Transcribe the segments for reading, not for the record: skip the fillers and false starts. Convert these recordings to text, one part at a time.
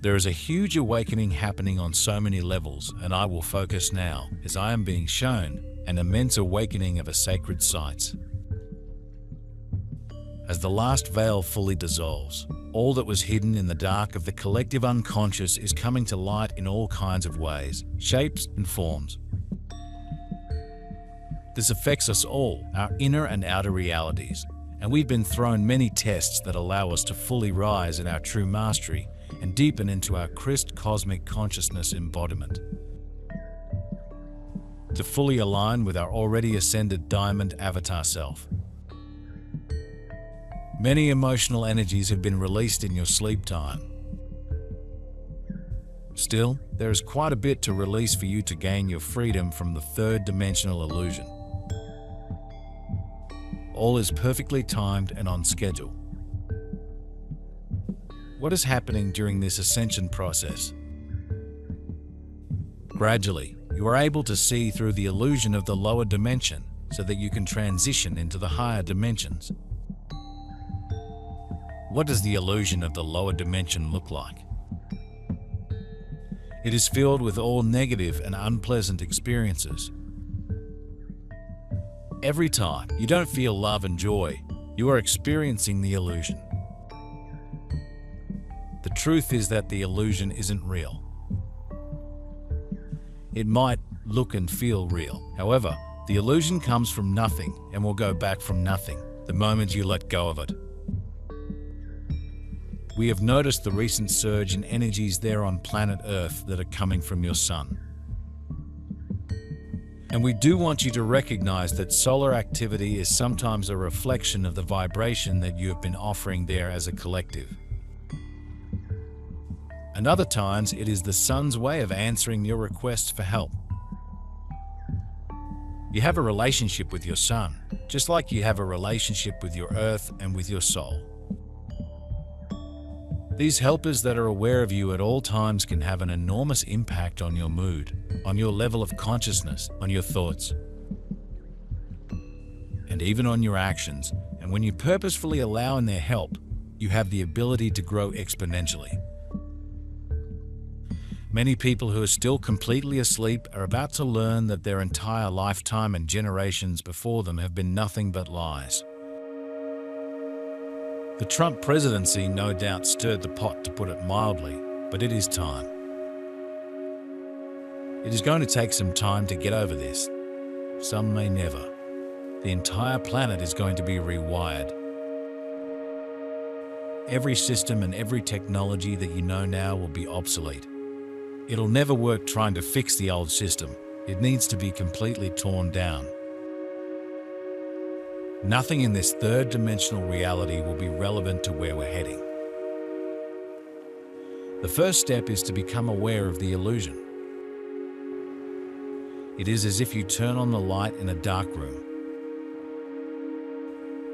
There is a huge awakening happening on so many levels, and I will focus now, as I am being shown, an immense awakening of a sacred site. As the last veil fully dissolves, all that was hidden in the dark of the collective unconscious is coming to light in all kinds of ways, shapes and forms. This affects us all, our inner and outer realities, and we've been thrown many tests that allow us to fully rise in our true mastery and deepen into our Christ cosmic consciousness embodiment. To fully align with our already ascended diamond avatar self. Many emotional energies have been released in your sleep time. Still, there is quite a bit to release for you to gain your freedom from the third dimensional illusion. All is perfectly timed and on schedule. What is happening during this ascension process? Gradually, you are able to see through the illusion of the lower dimension so that you can transition into the higher dimensions. What does the illusion of the lower dimension look like? It is filled with all negative and unpleasant experiences. Every time you don't feel love and joy, you are experiencing the illusion. The truth is that the illusion isn't real. It might look and feel real. However, the illusion comes from nothing and will go back from nothing the moment you let go of it. We have noticed the recent surge in energies there on planet Earth that are coming from your sun. And we do want you to recognize that solar activity is sometimes a reflection of the vibration that you have been offering there as a collective. And other times it is the sun's way of answering your requests for help. You have a relationship with your sun, just like you have a relationship with your earth and with your soul. These helpers that are aware of you at all times can have an enormous impact on your mood, on your level of consciousness, on your thoughts, and even on your actions. And when you purposefully allow in their help, you have the ability to grow exponentially. Many people who are still completely asleep are about to learn that their entire lifetime and generations before them have been nothing but lies. The Trump presidency no doubt stirred the pot, to put it mildly, but it is time. It is going to take some time to get over this. Some may never. The entire planet is going to be rewired. Every system and every technology that you know now will be obsolete. It'll never work trying to fix the old system. It needs to be completely torn down. Nothing in this third dimensional reality will be relevant to where we're heading. The first step is to become aware of the illusion. It is as if you turn on the light in a dark room.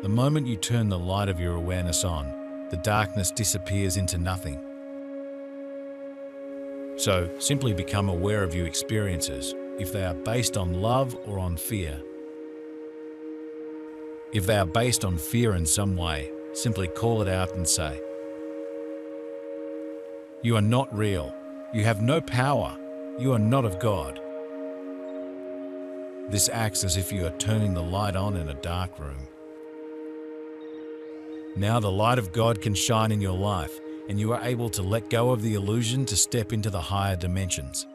The moment you turn the light of your awareness on, the darkness disappears into nothing. So, simply become aware of your experiences, if they are based on love or on fear. If they are based on fear in some way, simply call it out and say, "You are not real. You have no power. You are not of God." This acts as if you are turning the light on in a dark room. Now the light of God can shine in your life, and you are able to let go of the illusion to step into the higher dimensions.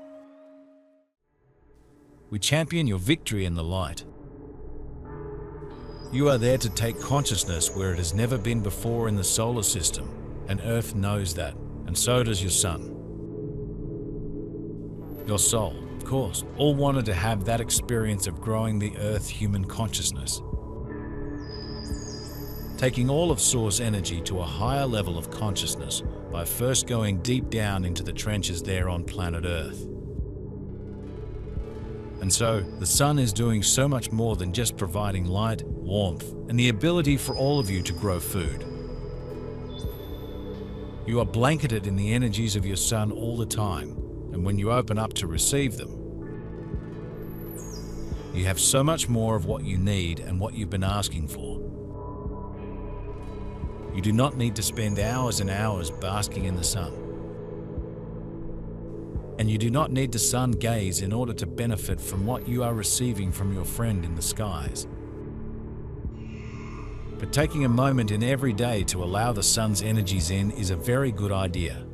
We champion your victory in the light. You are there to take consciousness where it has never been before in the solar system, and Earth knows that, and so does your sun. Your soul, of course, all wanted to have that experience of growing the Earth human consciousness. Taking all of Source energy to a higher level of consciousness by first going deep down into the trenches there on planet Earth. And so, the sun is doing so much more than just providing light, warmth, and the ability for all of you to grow food. You are blanketed in the energies of your sun all the time, and when you open up to receive them, you have so much more of what you need and what you've been asking for. You do not need to spend hours and hours basking in the sun. And you do not need to sun gaze in order to benefit from what you are receiving from your friend in the skies. But taking a moment in every day to allow the sun's energies in is a very good idea.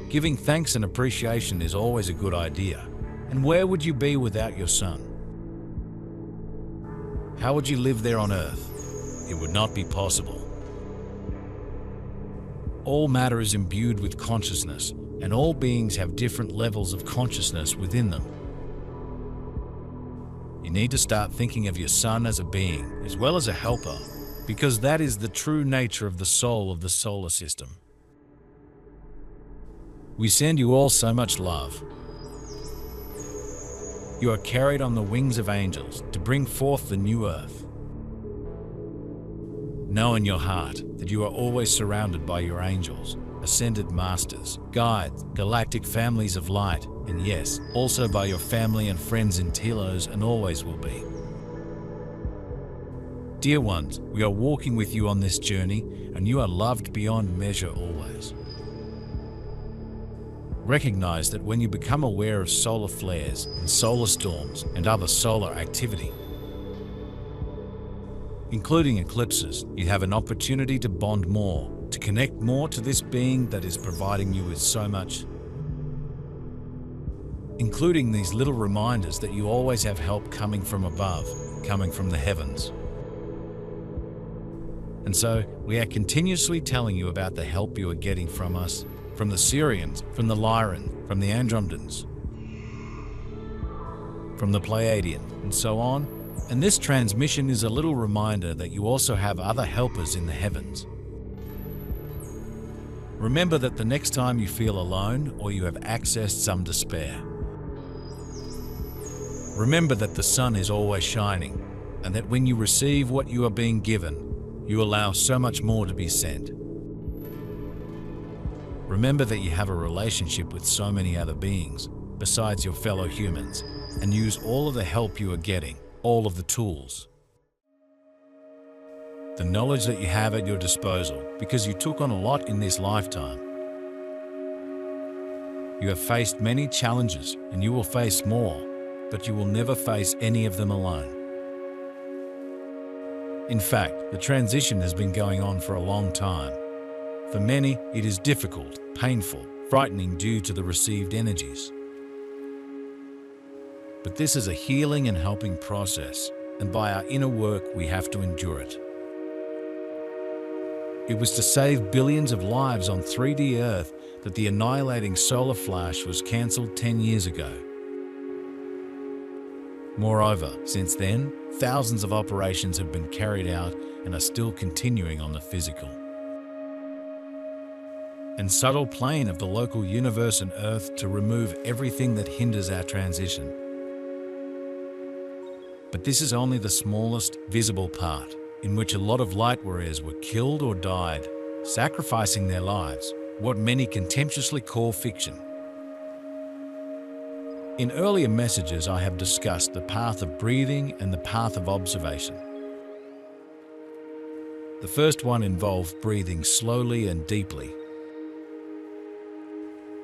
Giving thanks and appreciation is always a good idea. And where would you be without your sun? How would you live there on Earth? It would not be possible. All matter is imbued with consciousness, and all beings have different levels of consciousness within them. You need to start thinking of your sun as a being, as well as a helper, because that is the true nature of the soul of the solar system. We send you all so much love. You are carried on the wings of angels to bring forth the new earth. Know in your heart that you are always surrounded by your angels, ascended masters, guides, galactic families of light, and yes, also by your family and friends in Telos and always will be. Dear ones, we are walking with you on this journey, and you are loved beyond measure always. Recognize that when you become aware of solar flares and solar storms and other solar activity, including eclipses, you have an opportunity to bond more, to connect more to this being that is providing you with so much, including these little reminders that you always have help coming from above, coming from the heavens. And so, we are continuously telling you about the help you are getting from us, from the Syrians, from the Lyran, from the Andromedans, from the Pleiadian, and so on. And this transmission is a little reminder that you also have other helpers in the heavens. Remember that the next time you feel alone or you have accessed some despair, remember that the sun is always shining, and that when you receive what you are being given, you allow so much more to be sent. Remember that you have a relationship with so many other beings, besides your fellow humans, and use all of the help you are getting, all of the tools, the knowledge that you have at your disposal, because you took on a lot in this lifetime. You have faced many challenges, and you will face more, but you will never face any of them alone. In fact, the transition has been going on for a long time. For many, it is difficult, painful, frightening due to the received energies. But this is a healing and helping process, and by our inner work, we have to endure it. It was to save billions of lives on 3D Earth that the annihilating solar flash was cancelled 10 years ago. Moreover, since then, thousands of operations have been carried out and are still continuing on the physical and subtle plane of the local universe and Earth to remove everything that hinders our transition. But this is only the smallest visible part, in which a lot of light warriors were killed or died, sacrificing their lives, what many contemptuously call fiction. In earlier messages, I have discussed the path of breathing and the path of observation. The first one involved breathing slowly and deeply.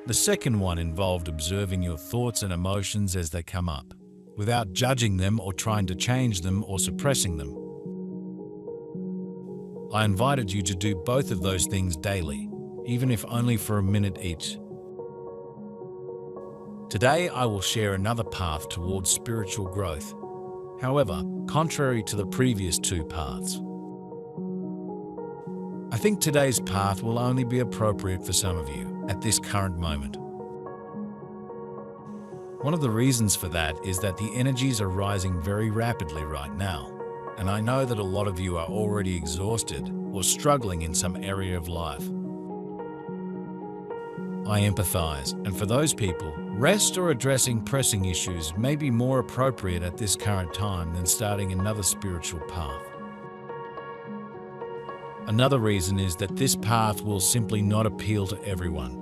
The second one involved observing your thoughts and emotions as they come up, without judging them or trying to change them or suppressing them. I invited you to do both of those things daily, even if only for a minute each. Today, I will share another path towards spiritual growth. However, contrary to the previous two paths. I think today's path will only be appropriate for some of you at this current moment. One of the reasons for that is that the energies are rising very rapidly right now, and I know that a lot of you are already exhausted or struggling in some area of life. I empathize, and for those people, rest or addressing pressing issues may be more appropriate at this current time than starting another spiritual path. Another reason is that this path will simply not appeal to everyone.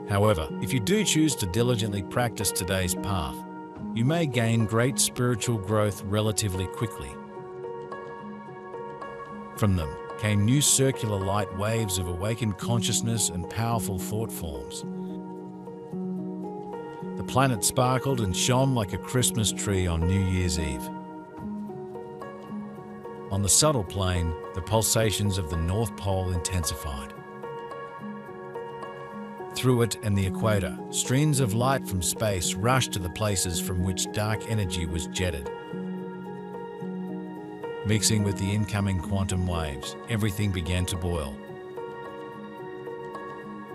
However, if you do choose to diligently practice today's path, you may gain great spiritual growth relatively quickly from them. came new circular light waves of awakened consciousness and powerful thought forms. The planet sparkled and shone like a Christmas tree on New Year's Eve. On the subtle plane, the pulsations of the North Pole intensified. Through it and the equator, streams of light from space rushed to the places from which dark energy was jetted. Mixing with the incoming quantum waves, everything began to boil.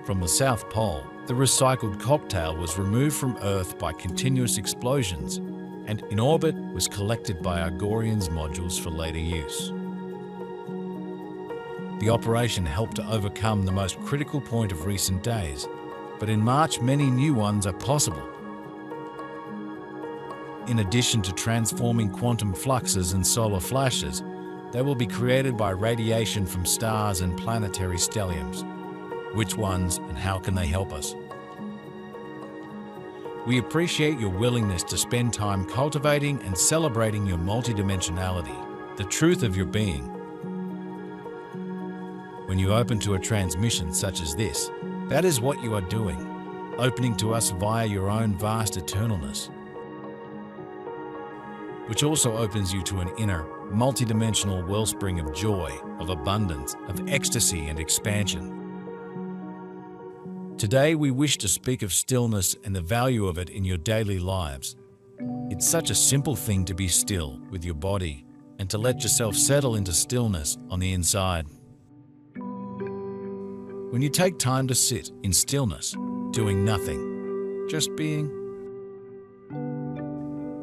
From the South Pole, the recycled cocktail was removed from Earth by continuous explosions and in orbit was collected by Argorian's modules for later use. The operation helped to overcome the most critical point of recent days, but in March many new ones are possible. In addition to transforming quantum fluxes and solar flashes, they will be created by radiation from stars and planetary stelliums. Which ones and how can they help us? We appreciate your willingness to spend time cultivating and celebrating your multidimensionality, the truth of your being. When you open to a transmission such as this, that is what you are doing, opening to us via your own vast eternalness, which also opens you to an inner, multidimensional wellspring of joy, of abundance, of ecstasy and expansion. Today, we wish to speak of stillness and the value of it in your daily lives. It's such a simple thing to be still with your body and to let yourself settle into stillness on the inside. When you take time to sit in stillness, doing nothing, just being,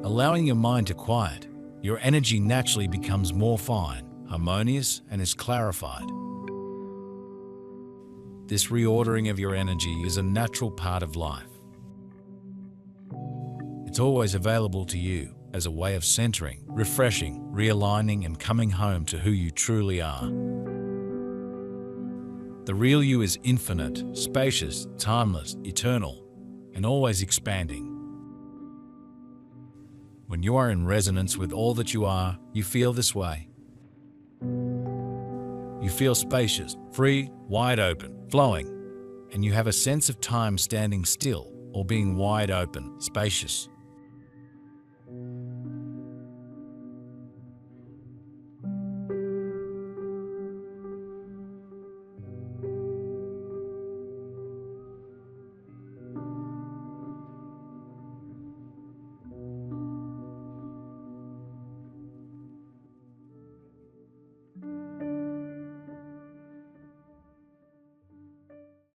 allowing your mind to quiet, your energy naturally becomes more fine, harmonious, and is clarified. This reordering of your energy is a natural part of life. It's always available to you as a way of centering, refreshing, realigning, and coming home to who you truly are. The real you is infinite, spacious, timeless, eternal, and always expanding. When you are in resonance with all that you are, you feel this way. You feel spacious, free, wide open, flowing, and you have a sense of time standing still or being wide open, spacious.